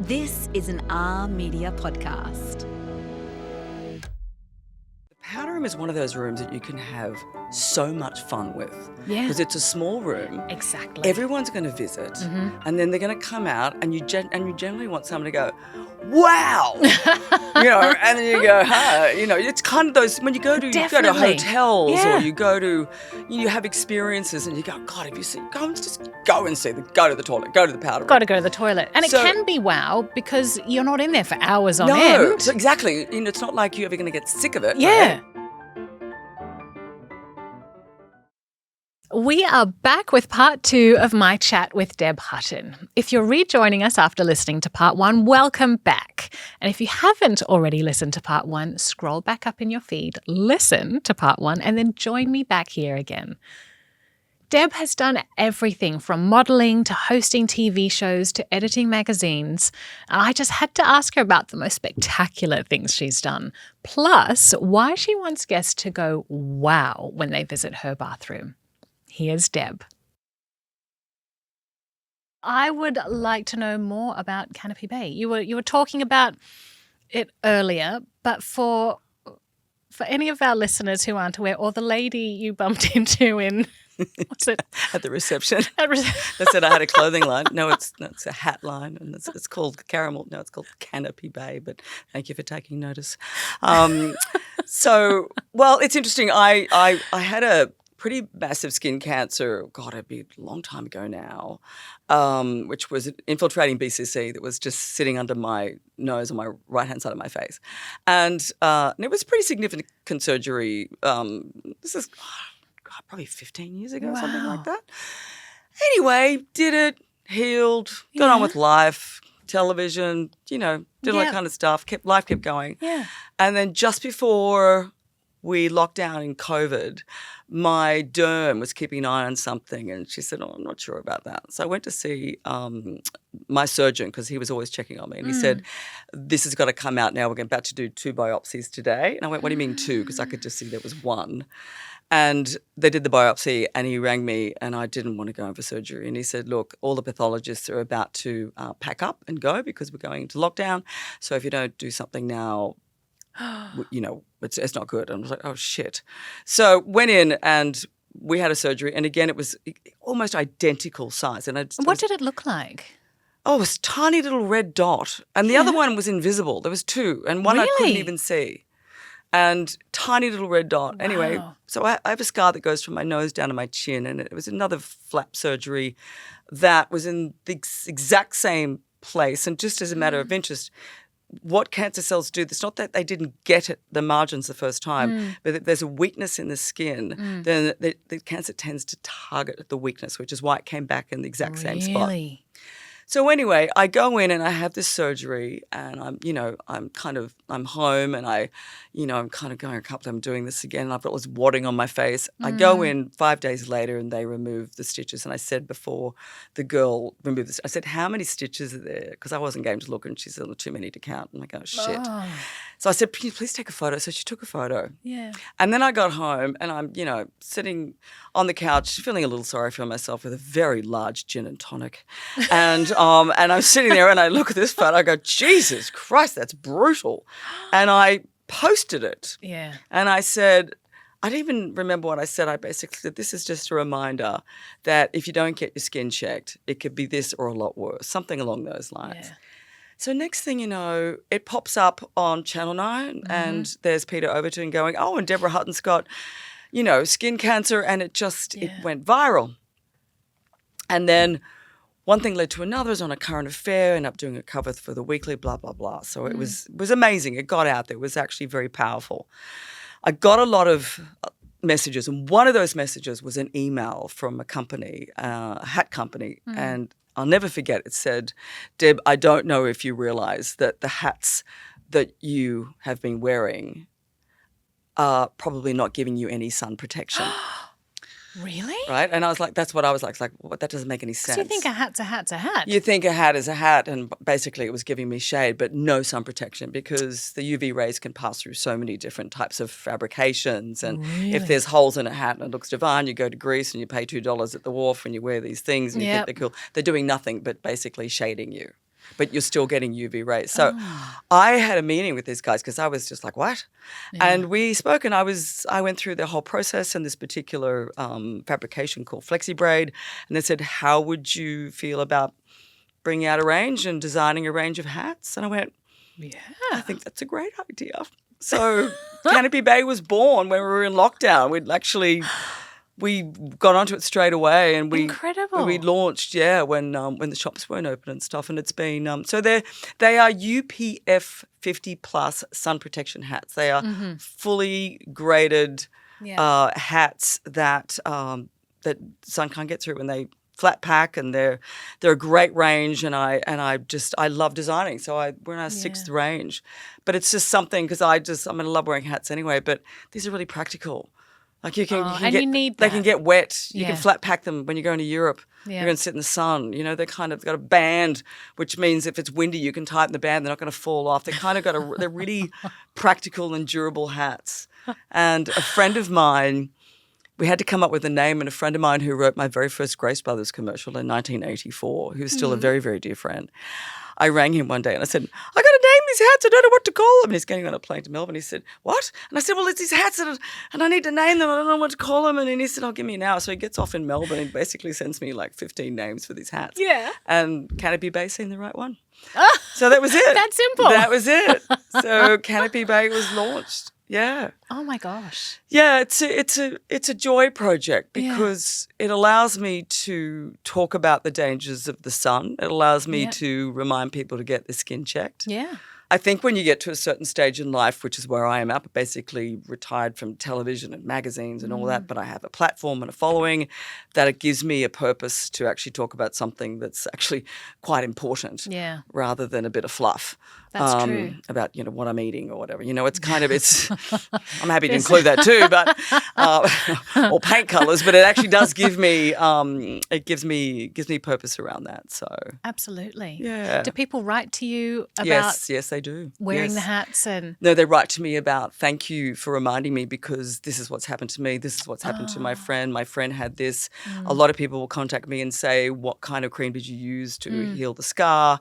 This is an R Media podcast. The powder room is one of those rooms that you can have so much fun with. Yeah. Because it's a small room. Exactly. Everyone's going to visit, and then they're going to come out, and you generally want someone to go, wow, and then you go, huh, it's kind of those when you go to hotels or you go to, you have experiences, and you go, God, have you seen? Go and go to the toilet, go to the powder room. Got to go to the toilet, and it can be wow because you're not in there for hours on No, end. exactly. It's not like you're ever going to get sick of it. Yeah. Right? We are back with part 2 of my chat with Deb Hutton. If you're rejoining us after listening to part 1, welcome back. And if you haven't already listened to part 1, scroll back up in your feed, listen to part 1, and then join me back here again. Deb has done everything from modelling to hosting TV shows to editing magazines. And I just had to ask her about the most spectacular things she's done, plus why she wants guests to go wow when they visit her bathroom. Here's Deb. I would like to know more about Canopy Bay. You were talking about it earlier, but for any of our listeners who aren't aware, or the lady you bumped into in what's it At the reception. They said I had a clothing line. No, it's a hat line, and it's called Caramel. No, it's called Canopy Bay. But thank you for taking notice. It's interesting. I had a pretty massive skin cancer, God, it'd be a long time ago now, which was infiltrating BCC that was just sitting under my nose on my right-hand side of my face. And it was a pretty significant surgery. This is probably 15 years ago, something like that. Anyway, did it, healed, got on with life, television, did all that kind of stuff, life kept going. Yeah. And then just before we locked down in COVID, my derm was keeping an eye on something, and she said, I'm not sure about that. So I went to see my surgeon because he was always checking on me, and he said, this has got to come out now. We're about to do 2 biopsies today. And I went, what do you mean 2? Because I could just see there was 1. And they did the biopsy, and he rang me, and I didn't want to go in for surgery. And he said, look, all the pathologists are about to pack up and go because we're going into lockdown. So if you don't do something now, it's not good. And I was like, oh, shit. So went in and we had a surgery. And again, it was almost identical size. And what did it look like? Oh, it was a tiny little red dot. And the other one was invisible. There was 2. And one I couldn't even see. And tiny little red dot. Wow. Anyway, so I have a scar that goes from my nose down to my chin. And it was another flap surgery that was in the exact same place. And just as a matter of interest, what cancer cells do, it's not that they didn't get at the margins the first time, but if there's a weakness in the skin, then the cancer tends to target the weakness, which is why it came back in the exact same spot. Really? So anyway, I go in and I have this surgery, and I'm home, and I'm kind of going, I can't believe I'm doing this again. And I've got this wadding on my face. I go in 5 days later, and they remove the stitches. And I said before the girl removed this, I said, how many stitches are there? Because I wasn't going to look, and she said, too many to count. I'm like, oh, shit. Oh. So I said, please take a photo. So she took a photo. Yeah. And then I got home, and I'm, sitting on the couch, feeling a little sorry for myself with a very large gin and tonic. And I'm sitting there, and I look at this photo. I go, Jesus Christ, that's brutal. And I posted it. Yeah. And I said, I don't even remember what I said. I basically said, this is just a reminder that if you don't get your skin checked, it could be this or a lot worse, something along those lines. Yeah. So next thing you know, it pops up on Channel 9, and there's Peter Overton going, oh, and Deborah Hutton's got, skin cancer, and it went viral. And then one thing led to another. I was on a current affair, ended up doing a cover for the weekly, blah, blah, blah. So it was amazing. It got out there. It was actually very powerful. I got a lot of messages, and one of those messages was an email from a company, a hat company, and I'll never forget. It said, Deb, I don't know if you realise that the hats that you have been wearing are probably not giving you any sun protection. Really? Right? And I was like, that's what I was like. It's like, well, that doesn't make any sense. So you think a hat's a hat's a hat? You think a hat is a hat, and basically it was giving me shade, but no sun protection because the UV rays can pass through so many different types of fabrications. And if there's holes in a hat and it looks divine, you go to Greece and you pay $2 at the wharf and you wear these things and you think they're cool. They're doing nothing but basically shading you. but you're still getting UV rays. So I had a meeting with these guys because I was just like, what? Yeah. And we spoke, and I went through the whole process and this particular fabrication called flexi braid, and they said, how would you feel about bringing out a range and designing a range of hats? And I went, Yeah. I think that's a great idea. So Canopy Bay was born when we were in lockdown. We got onto it straight away, and Incredible. we launched when the shops weren't open and stuff. And it's been so they are UPF 50 plus sun protection hats. They are fully graded hats that that sun can't get through, and they flat pack, and they're a great range, and I love designing. So we're in our sixth range, but it's just something because I love wearing hats anyway. But these are really practical. Like you can and get, you need they that. can get wet. You can flat pack them when you're going to Europe. Yeah. You're going to sit in the sun. You know, they've got a band, which means if it's windy, you can tighten the band. They're not going to fall off. They kind of they're really practical and durable hats. And a friend of mine, we had to come up with a name, and a friend of mine who wrote my very first Grace Brothers commercial in 1984, who's still a very, very dear friend. I rang him one day and I said, I got to name these hats. I don't know what to call them. And he's getting on a plane to Melbourne. He said, what? And I said, well, it's these hats and I need to name them. I don't know what to call them. And he said, give me an hour. So he gets off in Melbourne and basically sends me like 15 names for these hats. Yeah. And Canopy Bay seemed the right one. So that was it. That simple. That was it. So Canopy Bay was launched. Yeah. Oh my gosh. Yeah, it's a joy project because it allows me to talk about the dangers of the sun. It allows me to remind people to get their skin checked. Yeah. I think when you get to a certain stage in life, which is where I am at, but basically retired from television and magazines and all that, but I have a platform and a following, that it gives me a purpose to actually talk about something that's actually quite important rather than a bit of fluff. That's true. About, what I'm eating or whatever. It's kind of, I'm happy to include that too, but, or paint colours, but it actually does give me, it gives me purpose around that. So. Absolutely. Yeah. Do people write to you about Yes, they do. wearing the hats and? No, they write to me about, thank you for reminding me because this is what's happened to me. This is what's happened to my friend. My friend had this. A lot of people will contact me and say, what kind of cream did you use to heal the scar?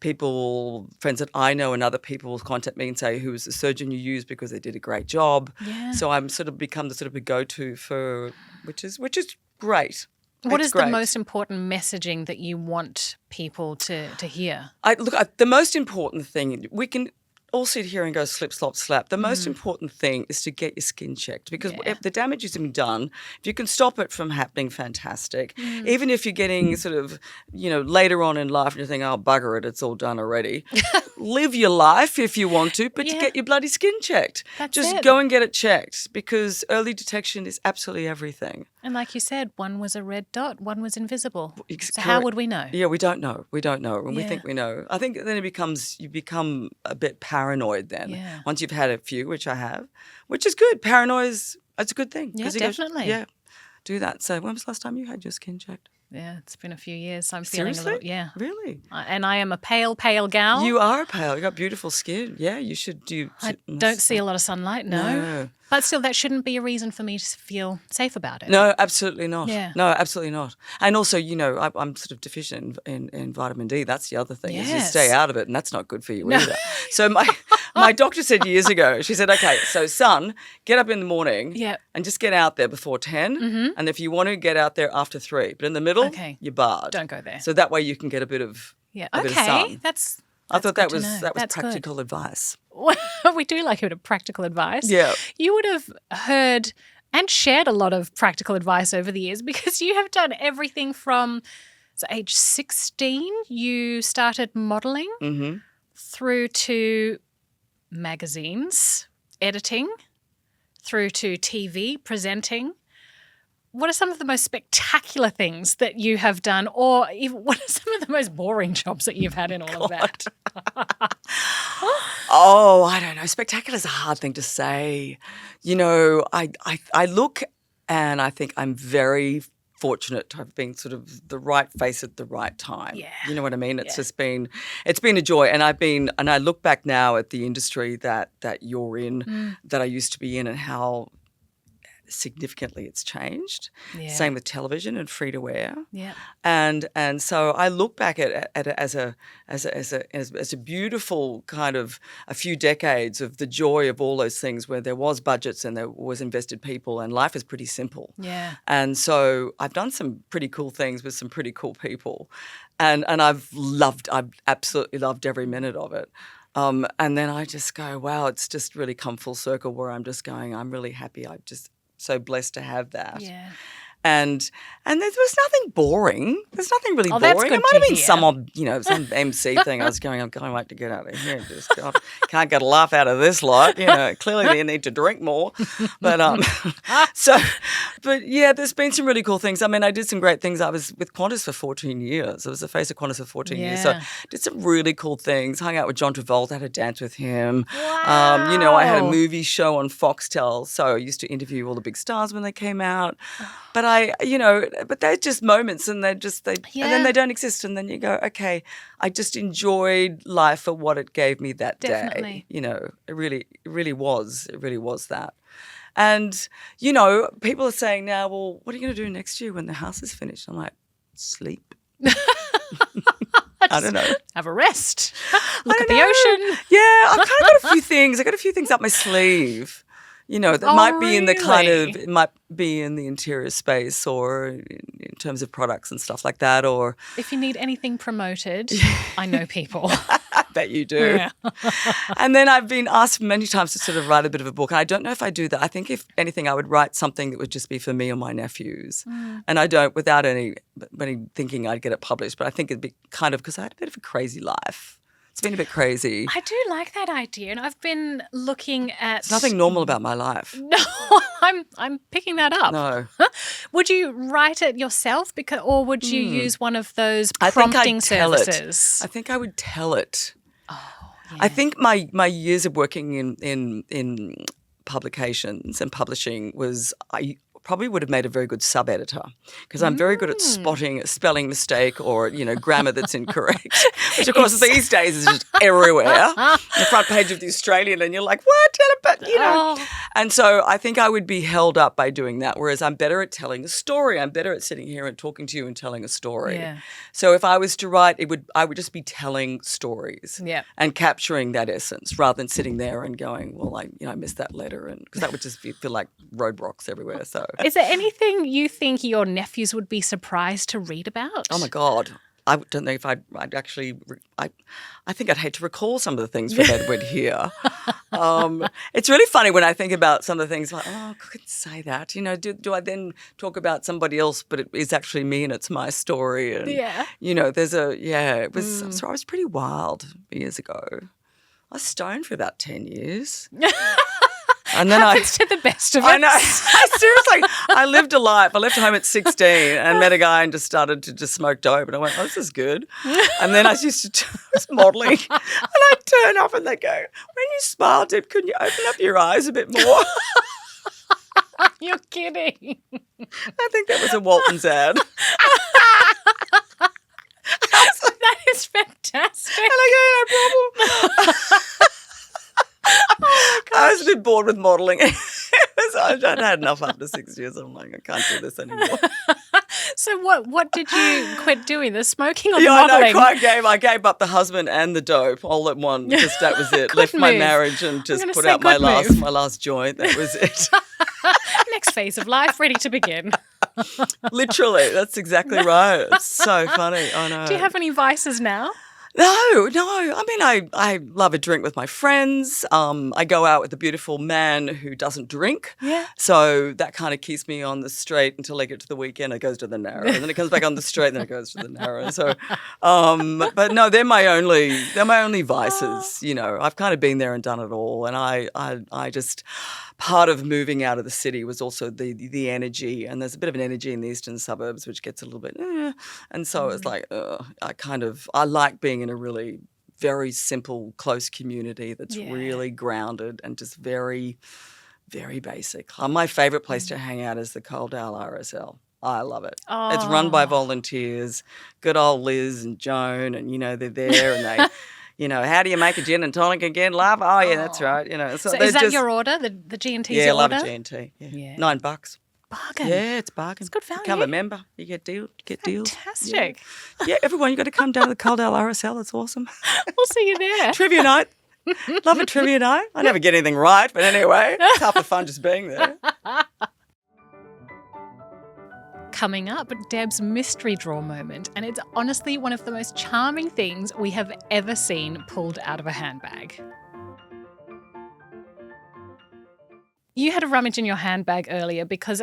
Friends that I know and other people will contact me and say, who was the surgeon you used because they did a great job. Yeah. So I'm sort of become the sort of a go-to for, which is great. What It's is great. the most important messaging that you want people to hear? The most important thing, we can all sit here and go slip, slop, slap. The most important thing is to get your skin checked because if the damage has been done, if you can stop it from happening, fantastic. Even if you're getting sort of, later on in life and you think, oh, bugger it, it's all done already. Live your life if you want to, but you get your bloody skin checked. Just go and get it checked because early detection is absolutely everything. And like you said, one was a red dot, one was invisible. So how would we know? Yeah, we don't know. We don't know. And we think we know. I think then you become a bit paranoid then. Once you've had a few, which I have, which is good. Paranoia it's a good thing. Yeah, definitely. Do that. So when was the last time you had your skin checked? Yeah, it's been a few years. So I'm Seriously? feeling a little, Really? And I am a pale gal. You are pale. You got beautiful skin. Yeah, you should do. I don't see a lot of sunlight, no. But still, that shouldn't be a reason for me to feel safe about it. No, absolutely not. Yeah. No, absolutely not. And also, I'm sort of deficient in vitamin D. That's the other thing is you stay out of it, and that's not good for you either. So my doctor said years ago, she said, okay, so son, get up in the morning and just get out there before 10. And if you want to get out there after 3. But in the middle, you're barred. Don't go there. So that way you can get a bit of bit of sun. I thought that was practical advice. We do like a bit of practical advice. Yeah. You would have heard and shared a lot of practical advice over the years because you have done everything from age 16, you started modelling through to magazines, editing, through to TV, presenting. What are some of the most spectacular things that you have done, or even what are some of the most boring jobs that you've had in all of that? Oh, I don't know. Spectacular is a hard thing to say. I look and I think I'm very fortunate to have been sort of the right face at the right time. Yeah. You know what I mean? It's just been a joy. And I look back now at the industry that you're in, that I used to be in, and how significantly it's changed. Yeah. Same with television and free to wear. Yeah. And so I look back at it as a beautiful kind of a few decades of the joy of all those things where there was budgets and there was invested people and life is pretty simple. Yeah. And so I've done some pretty cool things with some pretty cool people, and I've absolutely loved every minute of it. And then I just go, wow, it's just really come full circle where I'm just going, I'm really happy. I'm just so blessed to have that. Yeah. And there was nothing boring. There's nothing really boring. That's good It might have to been hear. some MC thing. I was going, I'm going to wait to get out of here. Just can't get a laugh out of this lot. Clearly they need to drink more. But but yeah, there's been some really cool things. I mean, I did some great things. I was with Qantas for 14 years. I was the face of Qantas for 14 years. So did some really cool things. Hung out with John Travolta, had a dance with him. Wow. I had a movie show on Foxtel. So I used to interview all the big stars when they came out. But but they're just moments, and and then they don't exist, and then you go, okay, I just enjoyed life for what it gave me that Definitely. day. It really was that. And people are saying now, well, what are you going to do next year when the house is finished? I'm like, sleep. I don't know. Have a rest. Look at the ocean. Yeah, I've kind of got a few things. I got a few things up my sleeve. That might be in the it might be in the interior space or in terms of products and stuff like that. Or if you need anything promoted, I know people. I bet you do. Yeah. And then I've been asked many times to sort of write a bit of a book. And I don't know if I do that. I think if anything, I would write something that would just be for me or my nephews. And I don't, without any thinking I'd get it published. But I think it'd be kind of, because I had a bit of a crazy life. It's been a bit crazy. I do like that idea, and I've been looking at. There's nothing normal about my life. No, I'm picking that up. No. Would you write it yourself, or would you use one of those prompting services? I think I would tell it. Oh, yeah. I think my years of working in publications and publishing was I probably would have made a very good sub-editor because I'm very good at spotting a spelling mistake or, grammar that's incorrect, which of course these days is just everywhere. The front page of The Australian and you're like, what? But, And so I think I would be held up by doing that, whereas I'm better at telling a story. I'm better at sitting here and talking to you and telling a story. Yeah. So if I was to write, I would just be telling stories and capturing that essence rather than sitting there and going, well, I missed that letter, and because that would just feel like roadblocks everywhere. So. Is there anything you think your nephews would be surprised to read about? Oh, my God. I don't know if I'd actually – I think I'd hate to recall some of the things from Edward here. It's really funny when I think about some of the things like, oh, I couldn't say that. Do I then talk about somebody else but it is actually me and it's my story? And, there's it was so I was pretty wild years ago. I was stoned for about 10 years. And then happens to the best of us. I know. Seriously, I lived a life. I left home at 16 and met a guy and just started to just smoke dope. And I went, oh, this is good. And then I was modelling. And I'd turn up and they'd go, when you smile, Deb, couldn't you open up your eyes a bit more? You're kidding. I think that was a Walton's ad. That is fantastic. And I go, no problem. I was a bit bored with modelling. I'd had enough after 6 years. I'm like, I can't do this anymore. So what did you quit doing? The smoking or the modelling? modelling? I gave up the husband and the dope all at one. Just that was it. Left my marriage and just put out my last joint. That was it. Next phase of life, ready to begin. Literally, that's exactly right. It's so funny. I know. Do you have any vices now? No. I mean, I love a drink with my friends. I go out with a beautiful man who doesn't drink. Yeah. So that kind of keeps me on the straight until I get to the weekend. It goes to the narrow, and then it comes back on the straight, and then it goes to the narrow. So, but no, they're my only vices. I've kind of been there and done it all, and I just. Part of moving out of the city was also the energy, and there's a bit of an energy in the eastern suburbs which gets a little bit, and so it's like I like being in a really very simple, close community that's really grounded and just very, very basic. My favourite place to hang out is the Coaldale RSL. I love it. Oh. It's run by volunteers, good old Liz and Joan, and they're there and they. how do you make a gin and tonic again, love? Oh, yeah, that's right. So is that your order, the G&T's yeah, your love order? a G&T. Yeah. Yeah. $9. Bargain. Yeah, it's bargain. It's good value. Become a member. You get deals. Fantastic. Yeah, everyone, you got to come down to the Coaldale RSL. It's awesome. We'll see you there. Trivia night. Love a trivia night. I never get anything right, but anyway, it's half the fun just being there. Coming up, Deb's mystery drawer moment, and it's honestly one of the most charming things we have ever seen pulled out of a handbag. You had a rummage in your handbag earlier because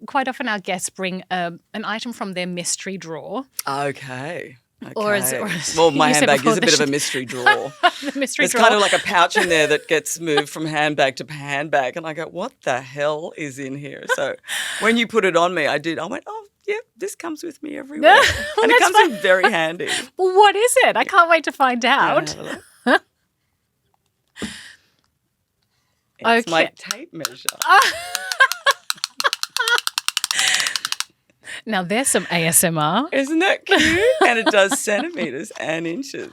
quite often our guests bring an item from their mystery drawer. Okay. Or well, my handbag is a bit of a mystery drawer. The mystery There's drawer. kind of like a pouch in there that gets moved from handbag to handbag. And I go, what the hell is in here? So when you put it on me, I went, oh, yeah, this comes with me everywhere. And it comes in very handy. Well, what is it? I can't wait to find out. It's my tape measure. Now, there's some ASMR. Isn't that cute? And it does centimetres and inches.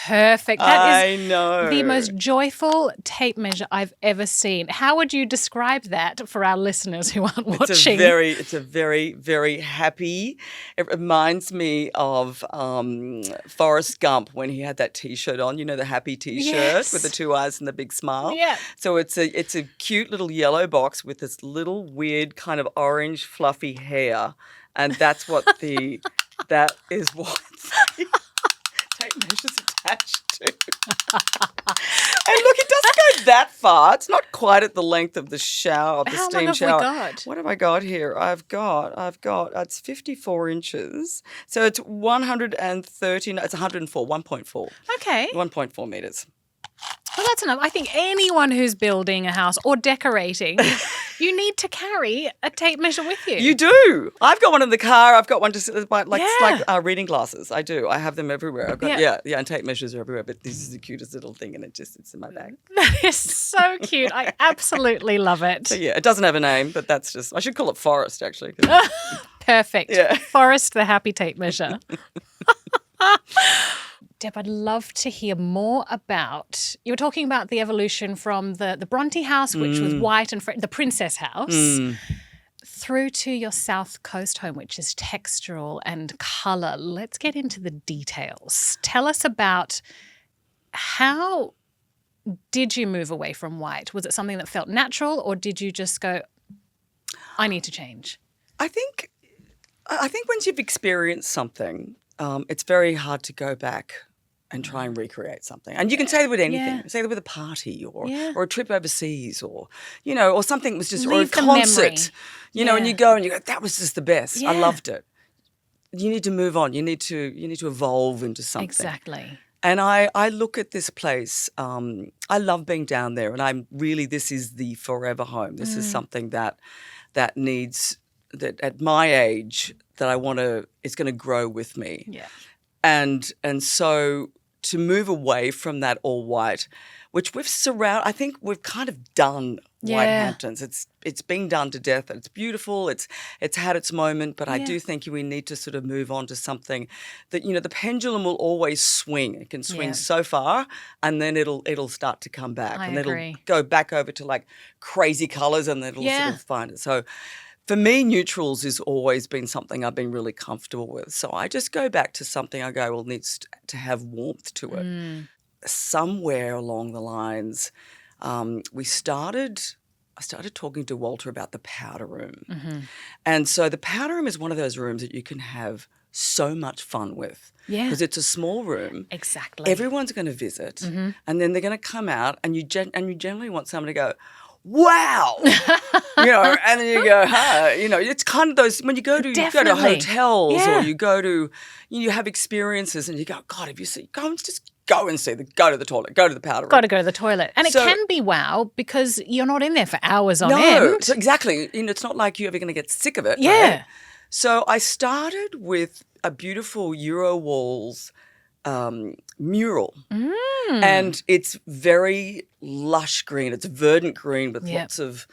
Perfect. That is I know. the most joyful tape measure I've ever seen. How would you describe that for our listeners who aren't watching? It's a very, very happy. It reminds me of Forrest Gump when he had that T-shirt on. The happy T-shirt with the two eyes and the big smile. Yeah. So it's a cute little yellow box with this little weird kind of orange fluffy hair, and that's what that is what the tape measure's attached to. And look, it doesn't go that far. It's not quite at the length of the shower, the steam shower. How long have we got? What have I got here? I've got, it's 54 inches. So it's 130, no, it's 104, 1.4. Okay. 1.4 metres. Well, that's enough. I think anyone who's building a house or decorating, you need to carry a tape measure with you. You do. I've got one in the car. I've got one just like reading glasses. I do. I have them everywhere. I've got and tape measures are everywhere. But this is the cutest little thing, and it's in my bag. That is so cute. I absolutely love it. So it doesn't have a name, but that's just. I should call it Forest actually. Perfect. Yeah. Forrest, the happy tape measure. Deb, I'd love to hear more about, you were talking about the evolution from the Bronte house, which was white and the Princess house, through to your South Coast home, which is textural and colour. Let's get into the details. Tell us about how did you move away from white? Was it something that felt natural, or did you just go, I need to change? I think once you've experienced something, it's very hard to go back and try and recreate something. And you can say that with anything. Say that with a party or a trip overseas or something was just, or a concert, and you go, that was just the best. Yeah. I loved it. You need to move on. You need to evolve into something. Exactly. And I look at this place. I love being down there, and this is the forever home. This is something that needs, that at my age, that I want to, it's going to grow with me. Yeah. And so to move away from that all white, which I think we've kind of done White Hamptons. It's been done to death. It's beautiful. It's had its moment, but I do think we need to sort of move on to something that, the pendulum will always swing. It can swing so far, and then it'll start to come back. I and agree. It'll go back over to like crazy colours, and then it'll sort of find it. So for me, neutrals has always been something I've been really comfortable with. So I just go back to something I go, well, needs to have warmth to it. Somewhere along the lines, I started talking to Walter about the powder room. And so the powder room is one of those rooms that you can have so much fun with. Yeah. Because it's a small room. Exactly. Everyone's going to visit, and then they're going to come out, and you generally want someone to go, wow, and then you go, it's kind of those, when you go to hotels or you go to, you have experiences and you go, God, have you seen, go and see, go to the toilet, go to the powder room. Got to go to the toilet. And it can be wow because you're not in there for hours on end. No, exactly. It's not like you're ever going to get sick of it. Yeah. Right? So I started with a beautiful Eurowalls mural. And it's very lush green. It's verdant green with lots of,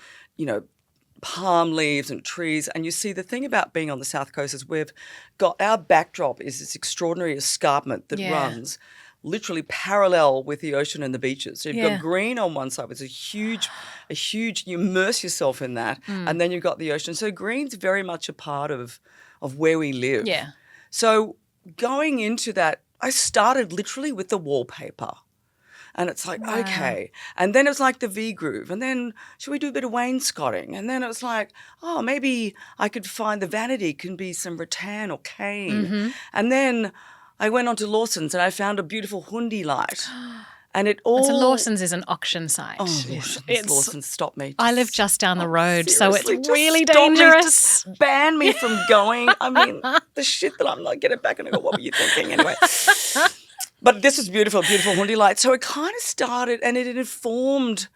palm leaves and trees. And you see, the thing about being on the South Coast is we've got, our backdrop is this extraordinary escarpment that runs literally parallel with the ocean and the beaches. So you've Yeah. got green on one side, which is a huge, you immerse yourself in that, and then you've got the ocean. So green's very much a part of where we live. Yeah. So going into that, I started literally with the wallpaper. And it's like, okay. And then it was like the V groove. And then should we do a bit of wainscoting? And then it was like, oh, maybe I could find the vanity can be some rattan or cane. And then I went on to Lawson's and I found a beautiful Hundi light. And it all... So Lawson's is an auction site. Oh, Lawson's, stop me. I live just down the road, so it's Seriously, really just stop me, dangerous. just ban me from going. I mean, the shit that I'm not getting back and I go, what were you thinking anyway? But this was beautiful, beautiful Hundi light. So it kind of started and it informed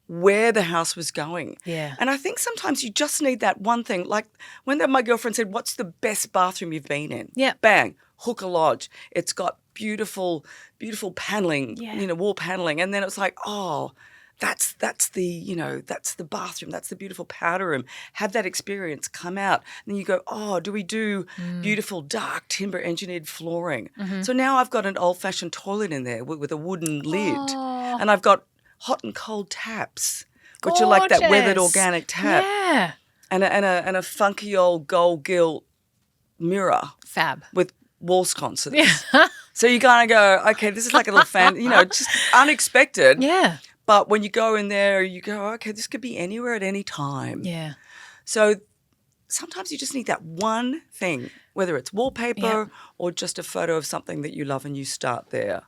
where the house was going. Yeah. And I think sometimes you just need that one thing. Like when my girlfriend said, what's the best bathroom you've been in? Yeah. Bang, Hooker Lodge. It's got beautiful, beautiful paneling, wall paneling. And then it's like, oh, that's the bathroom. That's the beautiful powder room. Have that experience, come out. And then you go, oh, do we do beautiful dark timber engineered flooring? So now I've got an old-fashioned toilet in there with a wooden lid. Oh. And I've got hot and cold taps, which are like that weathered Gorgeous. organic tap. Yeah. And a funky old gold gilt mirror Fab. with wall sconces. Yeah. So you kind of go, okay, this is like a little fan, just unexpected. Yeah. But when you go in there, you go, okay, this could be anywhere at any time. Yeah. So sometimes you just need that one thing, whether it's wallpaper or just a photo of something that you love and you start there.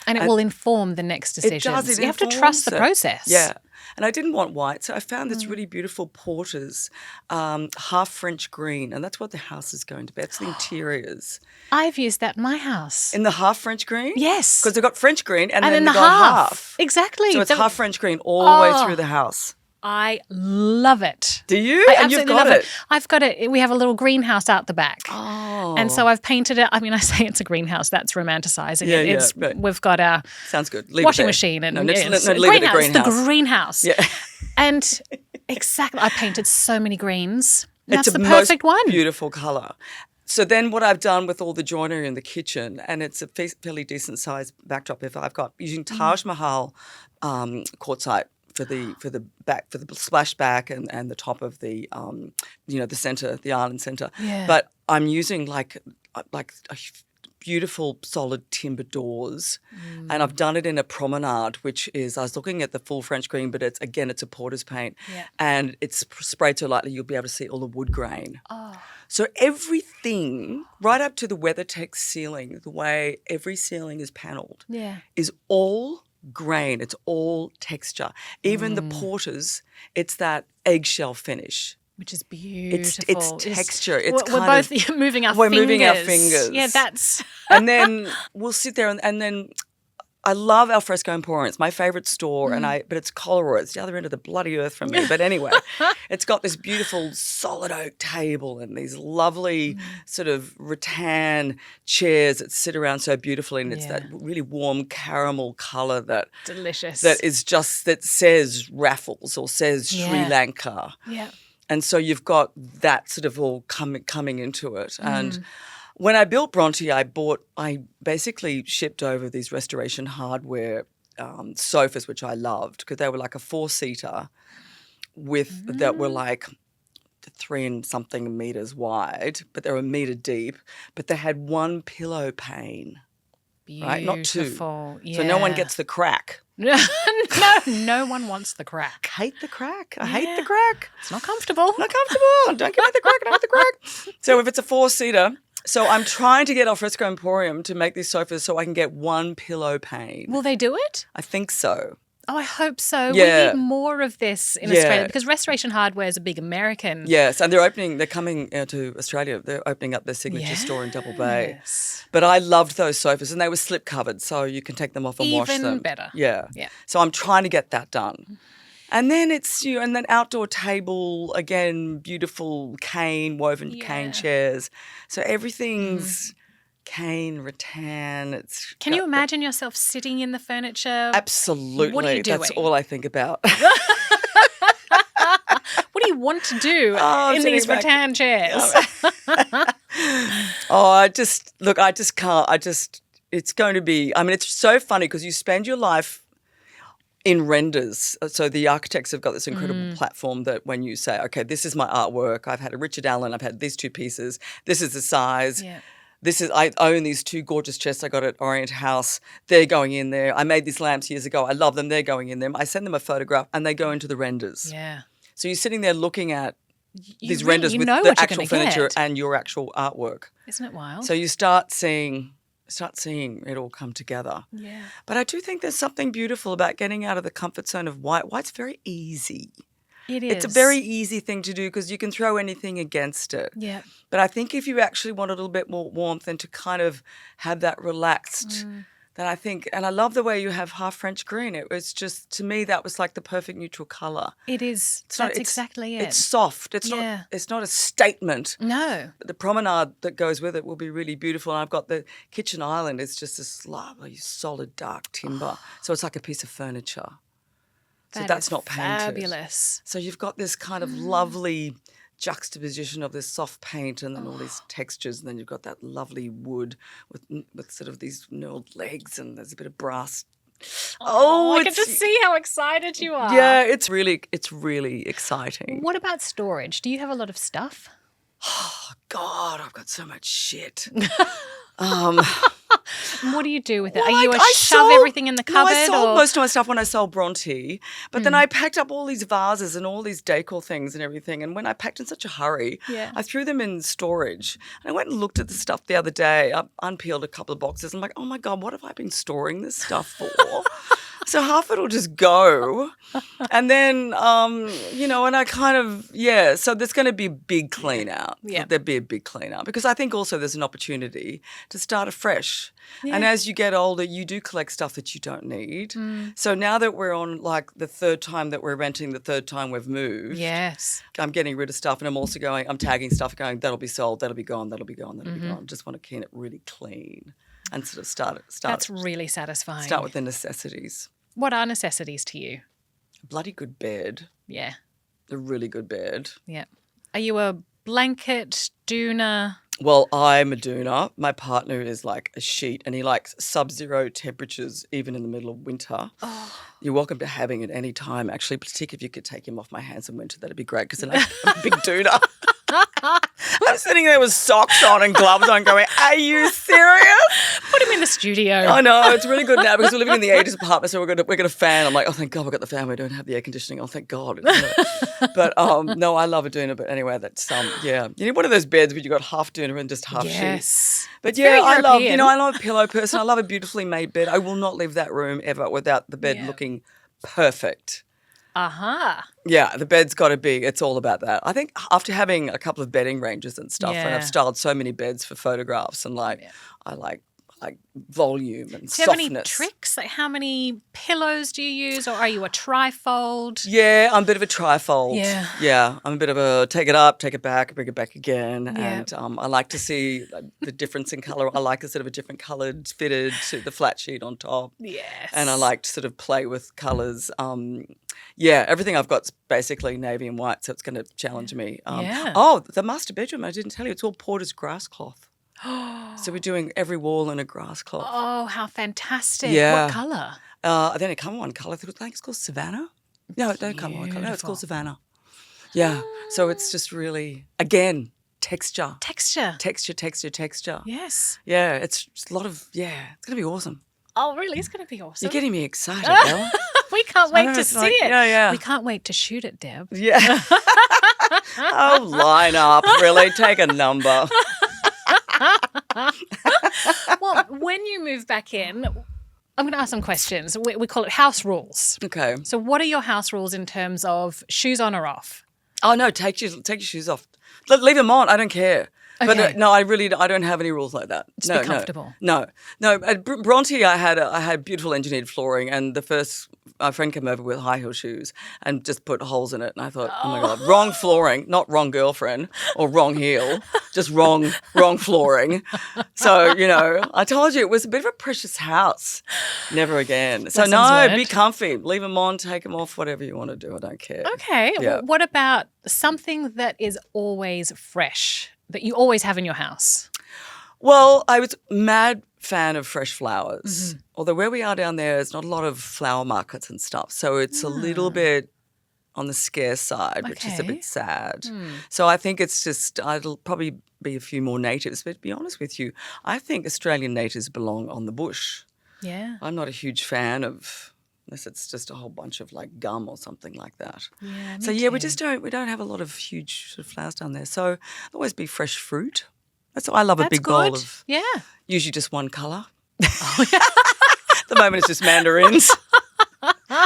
And it will inform the next decisions. It does. You have to trust the process. Yeah. And I didn't want white, so I found this really beautiful Porter's half French green, and that's what the house is going to be. It's the interiors. I've used that in my house. In the half French green? Yes. Because they've got French green and then in they've the got half. Exactly. So it's half French green all the way through the house. I love it. Do you? I And you've absolutely got love it. I've got it. We have a little greenhouse out the back. Oh. And so I've painted it. I mean, I say it's a greenhouse. That's romanticising Yeah, it. yeah, We've got a Sounds good. Leave washing it there. machine and no, yeah, leave it a greenhouse, greenhouse. the greenhouse. Yeah. And exactly, I painted so many greens. That's It's the a perfect most one. beautiful colour. So then what I've done with all the joinery in the kitchen, and it's a fairly decent sized backdrop, if I've got using Taj Mahal quartzite for the splashback and the top of the the centre, the island centre. Yeah. But I'm using like a beautiful solid timber doors, and I've done it in a promenade, which is, I was looking at the full French green, but it's a porter's paint, and it's sprayed so lightly you'll be able to see all the wood grain. Oh. So everything, right up to the WeatherTech ceiling, the way every ceiling is panelled, is all grain. It's all texture. Even the porters, it's that eggshell finish. Which is beautiful. It's texture. It's we're kind both moving our we're fingers. moving our fingers. Yeah, that's... And then we'll sit there and then I love Alfresco Emporium. It's my favourite store, but it's Colorado. It's the other end of the bloody earth from me. But anyway, it's got this beautiful solid oak table and these lovely sort of rattan chairs that sit around so beautifully, and it's that really warm caramel colour that delicious. That is just that says Raffles or says Sri Lanka. Yeah. And so you've got that sort of all coming into it. And when I built Bronte, I basically shipped over these restoration hardware sofas, which I loved because they were like a 4-seater that were like 3 and something meters wide, but they were a meter deep, but they had one pillow pane. Beautiful. Right? Not 2. Yeah. So no one gets the crack. No one wants the crack. I hate the crack. I hate the crack. It's not comfortable. Not comfortable. Don't give me the crack. I don't want the crack. So if it's a 4-seater, so I'm trying to get Alfresco Emporium to make these sofas so I can get one pillow pane. Will they do it? I think so. Oh, I hope so. Yeah. We need more of this in Australia because Restoration Hardware is a big American. Yes, and they're coming to Australia. They're opening up their signature store in Double Bay. But I loved those sofas, and they were slip covered, so you can take them off and wash them. Even better. Yeah. So I'm trying to get that done. And then and then outdoor table, again, beautiful woven cane chairs. So everything's cane, rattan. Can you imagine yourself sitting in the furniture? Absolutely. What are you doing? That's all I think about. What do you want to do in these rattan chairs? I just can't. it's going to be, I mean, it's so funny because you spend your life in renders. So the architects have got this incredible platform that when you say, okay, this is my artwork, I've had a Richard Allen, I've had these 2 pieces, this is the size. Yeah. I own these 2 gorgeous chests I got at Orient House. They're going in there. I made these lamps years ago. I love them. They're going in there. I send them a photograph and they go into the renders. Yeah. So you're sitting there looking at these really- renders you with know the what you're actual gonna furniture get. and your actual artwork. Isn't it wild? So you start seeing it all come together. yeah. But I do think there's something beautiful about getting out of the comfort zone of white. White's very easy. It is. It's a very easy thing to do because you can throw anything against it. Yeah. But I think if you actually want a little bit more warmth and to kind of have that relaxed, then I think, and I love the way you have half French green. It was just, to me, that was like the perfect neutral colour. It is. That's exactly it. It's soft. It's not a statement. No. The promenade that goes with it will be really beautiful. And I've got the kitchen island. It's just this lovely, solid, dark timber. So it's like a piece of furniture. So that's is not painted. Fabulous. So you've got this kind of lovely juxtaposition of this soft paint and then all these textures, and then you've got that lovely wood with sort of these knurled legs, and there's a bit of brass. I can just see how excited you are. Yeah, it's really exciting. What about storage? Do you have a lot of stuff? Oh God, I've got so much shit. What do you do with it? Well, Are you I shove sold- everything in the cupboard? No, I sold or? most of my stuff when I sold Bronte, but then I packed up all these vases and all these decor things and everything. And when I packed in such a hurry, I threw them in storage. And I went and looked at the stuff the other day. I unpeeled a couple of boxes. I'm like, oh my God, what have I been storing this stuff for? So half it will just go. And then, and I kind of, so there's going to be a big clean out. Yeah. There'd be a big clean out because I think also there's an opportunity to start afresh. Yeah. And as you get older, you do collect stuff that you don't need. So now that we're on like the 3rd time that we're renting, the 3rd time we've moved. Yes. I'm getting rid of stuff and I'm also I'm tagging stuff going, that'll be sold, that'll be gone, that'll be gone, that'll be gone. I just want to keep it really clean and sort of start. That's really satisfying. Start with the necessities. What are necessities to you? A bloody good bed. Yeah. A really good bed. Yeah. Are you a blanket doona? Well, I'm a doona. My partner is like a sheet and he likes sub-zero temperatures even in the middle of winter. Oh. You're welcome to having it any time, actually, particularly if you could take him off my hands in winter. That'd be great because then I'm a big doona. I'm sitting there with socks on and gloves on going, are you serious? Put him in the studio. I know, it's really good now because we're living in the 80s apartment, so we're going to fan. I'm like, oh, thank God we got the fan. We don't have the air conditioning. Oh, thank God. But no, I love a doona. But anyway, that's, You need one of those beds where you got half doona and just half sheet. But I love a pillow person. I love a beautifully made bed. I will not leave that room ever without the bed looking perfect. Uh-huh. Yeah, the bed's got to be, it's all about that. I think after having a couple of bedding ranges and stuff, and I've styled so many beds for photographs and I like volume and softness. Do you have any tricks? Like how many pillows do you use or are you a trifold? Yeah, I'm a bit of a trifold. Yeah. Yeah, I'm a bit of a take it up, take it back, bring it back again. Yeah. And I like to see the difference in colour. I like a sort of a different coloured fitted to the flat sheet on top. Yes. And I like to sort of play with colours. Everything I've got's basically navy and white, so it's going to challenge me. Oh, the master bedroom, I didn't tell you, it's all Porter's grass cloth. So we're doing every wall in a grass cloth. Oh, how fantastic. Yeah. What colour? Then it come in one colour. I think it's called Savannah. No, it don't come in one colour. No, it's called Savannah. Yeah. So it's just really, again, texture. Texture. Texture. Yes. Yeah, it's just a lot of, it's going to be awesome. Oh, really? It's going to be awesome. You're getting me excited, Bella. We can't wait to see it. Yeah. We can't wait to shoot it, Deb. Yeah. Oh, line up. Really? Take a number. Well, when you move back in, I'm going to ask some questions. We call it house rules. Okay. So what are your house rules in terms of shoes on or off? Oh, no, take your shoes off. Leave them on. I don't care. Okay. But no, I don't have any rules like that. Just be comfortable. No. At Bronte, I had beautiful engineered flooring, and my friend came over with high heel shoes and just put holes in it, and I thought, oh my God, wrong flooring, not wrong girlfriend or wrong heel, just wrong flooring. So I told you it was a bit of a precious house. Never again. So Lessons no, learned. be comfy, leave them on, take them off, whatever you want to do. I don't care. Okay. Yeah. Well, what about something that is always fresh, that you always have in your house? Well, I was mad fan of fresh flowers. Although where we are down there, there's not a lot of flower markets and stuff. So it's a little bit on the scarce side, which is a bit sad. So I think it's just, it'll probably be a few more natives. But to be honest with you, I think Australian natives belong on the bush. Yeah. I'm not a huge fan of, unless it's just a whole bunch of like gum or something like that. Yeah, So me yeah, we too. don't have a lot of huge sort of flowers down there. So there'll always be fresh fruit. I love a That's big good. bowl of Yeah. usually just one colour. At the moment it's just mandarins.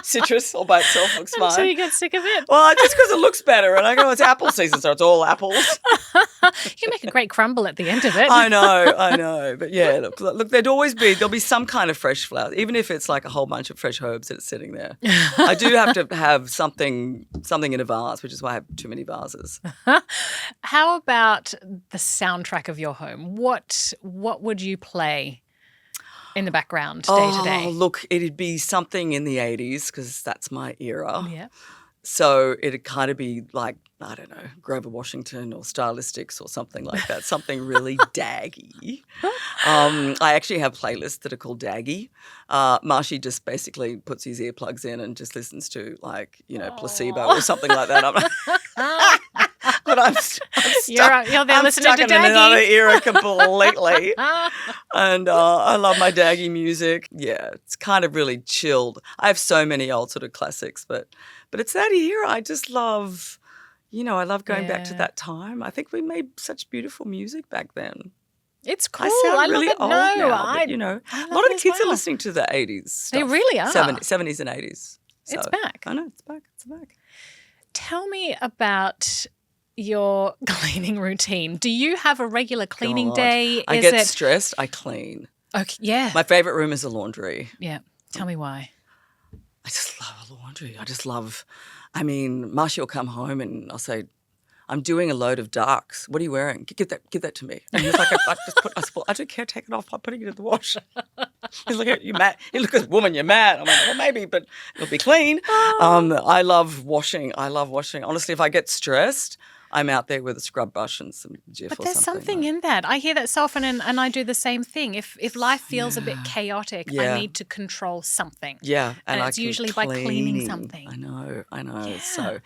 Citrus all by itself looks fine. Until you get sick of it. Well, just because it looks better. And I go, it's apple season, so it's all apples. You can make a great crumble at the end of it. I know. But yeah, look, there'll be some kind of fresh flower, even if it's like a whole bunch of fresh herbs that's sitting there. I do have to have something in a vase, which is why I have too many vases. How about the soundtrack of your home? What would you play in the background day to day? Oh, look, it'd be something in the 80s because that's my era. Yeah. So it'd kind of be like, I don't know, Grover Washington or Stylistics or something like that, something really daggy. I actually have playlists that are called Daggy. Marshy just basically puts his earplugs in and just listens to like, Placebo or something like that. But I'm stuck. You're there I'm listening stuck to in Daggy. another era completely. And I love my Daggy music. Yeah, it's kind of really chilled. I have so many old sort of classics, but it's that era. I just love, I love going back to that time. I think we made such beautiful music back then. It's cool. I sound I really love it. old No, now, I but, I a love lot of it the kids as well. are listening to the 80s stuff. They really are. 70s and 80s. So, It's back. I know, it's back. It's back. Tell me about your cleaning routine. Do you have a regular cleaning God. day? I get stressed, I clean. Okay, yeah. My favourite room is the laundry. Yeah. Tell me why. I just love laundry. Marsha will come home and I'll say, I'm doing a load of darks. What are you wearing? Give that to me. And he's like, I don't care, take it off. I'm putting it in the wash. He's like, you mad? He look at woman, you're mad. I'm like, well, maybe, but it'll be clean. I love washing. Honestly, if I get stressed, I'm out there with a scrub brush and some Jif But or there's something. something in that. I hear that so often and I do the same thing. If life feels a bit chaotic, I Yeah. need to control something. Yeah. And I it's can usually by cleaning something. I know. Yeah. So,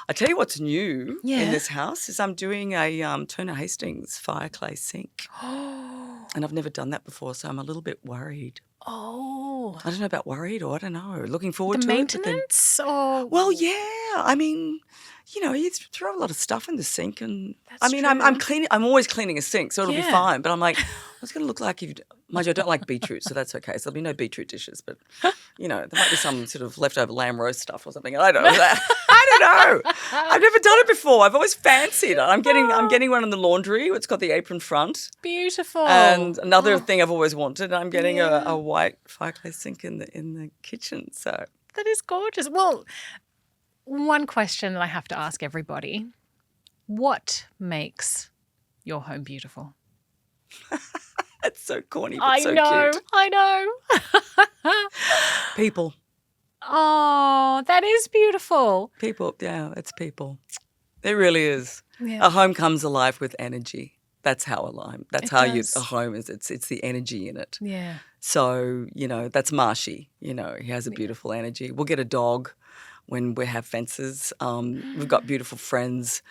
I tell you what's new in this house is I'm doing a Turner Hastings fireclay sink. And I've never done that before, so I'm a little bit worried. Oh. I don't know about worried or I don't know. Looking forward The to it. maintenance or Well, yeah. You throw a lot of stuff in the sink, and That's I'm true. cleaning. I'm always cleaning a sink, so it'll be Yeah. fine. But I'm like, what's it going to look like if? Mind you, I don't like beetroot, so that's okay. So there'll be no beetroot dishes, but there might be some sort of leftover lamb roast stuff or something. I don't know. I don't know. I've never done it before. I've always fancied it. I'm getting one in the laundry. It's got the apron front. beautiful. And another thing I've always wanted, I'm getting a white fireclay sink in the kitchen. So That is gorgeous. Well, one question that I have to ask everybody. What makes your home beautiful? it's so corny, but so cute. I know. People. Oh, that is beautiful. People, yeah, it's people. It really is. Yeah. A home comes alive with energy. That's how It does. a home is. It's the energy in it. Yeah. So, that's Marshy. He has a beautiful energy. We'll get a dog when we have fences. We've got beautiful friends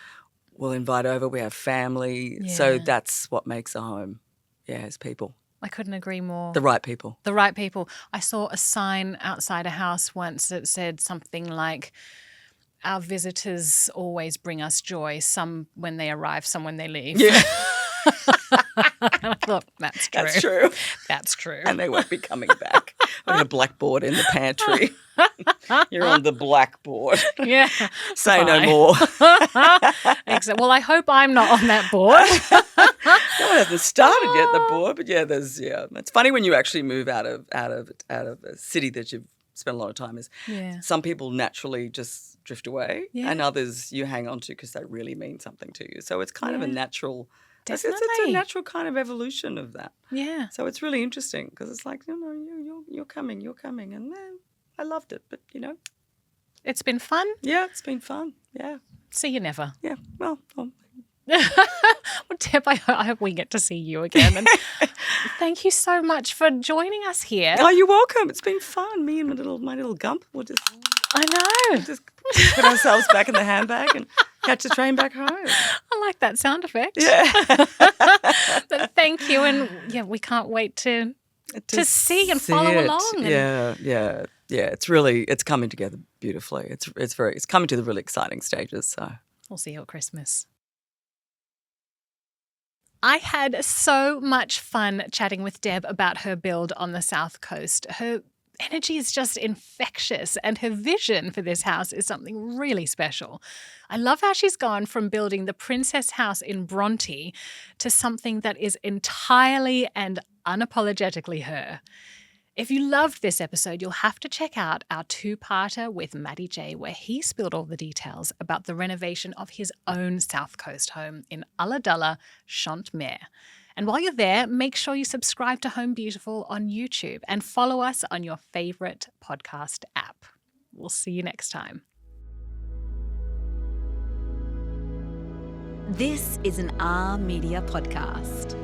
we'll invite over. We have family. Yeah. So that's what makes a home. Yeah, it's people. I couldn't agree more. The right people. The right people. I saw a sign outside a house once that said something like, our visitors always bring us joy, some when they arrive, some when they leave. Yeah. I thought, that's true. That's true. That's true. And they won't be coming back. We've got a blackboard in the pantry. You're on the blackboard. Yeah. Say no Fine. more. Exactly. Well, I hope I'm not on that board. No one hasn't started yet, the board, but it's funny when you actually move out of a city that you've spent a lot of time is. Yeah. Some people naturally just drift away, Yeah. and others you hang on to because they really mean something to you. So it's kind of a natural. It's a Definitely. natural kind of evolution of that. Yeah. So it's really interesting because it's like you're coming, and then I loved it, but It's been fun. yeah, it's been fun. Yeah, See you never. yeah. Well, Well, Deb, I hope we get to see you again. And thank you so much for joining us here. Oh, you're welcome. It's been fun. Me and my little gump. I know. Just put ourselves back in the handbag and catch the train back home. I like that sound effect. Yeah. But thank you. And yeah, we can't wait to see and follow along. Yeah. It's coming together beautifully. It's coming to the really exciting stages. So we'll see you at Christmas. I had so much fun chatting with Deb about her build on the South Coast. Her energy is just infectious, and her vision for this house is something really special. I love how she's gone from building the Princess House in Bronte to something that is entirely and unapologetically her. If you loved this episode, you'll have to check out our two-parter with Matty J, where he spilled all the details about the renovation of his own South Coast home in Ulladulla, Chantemere. And while you're there, make sure you subscribe to Home Beautiful on YouTube and follow us on your favourite podcast app. We'll see you next time. This is an R Media podcast.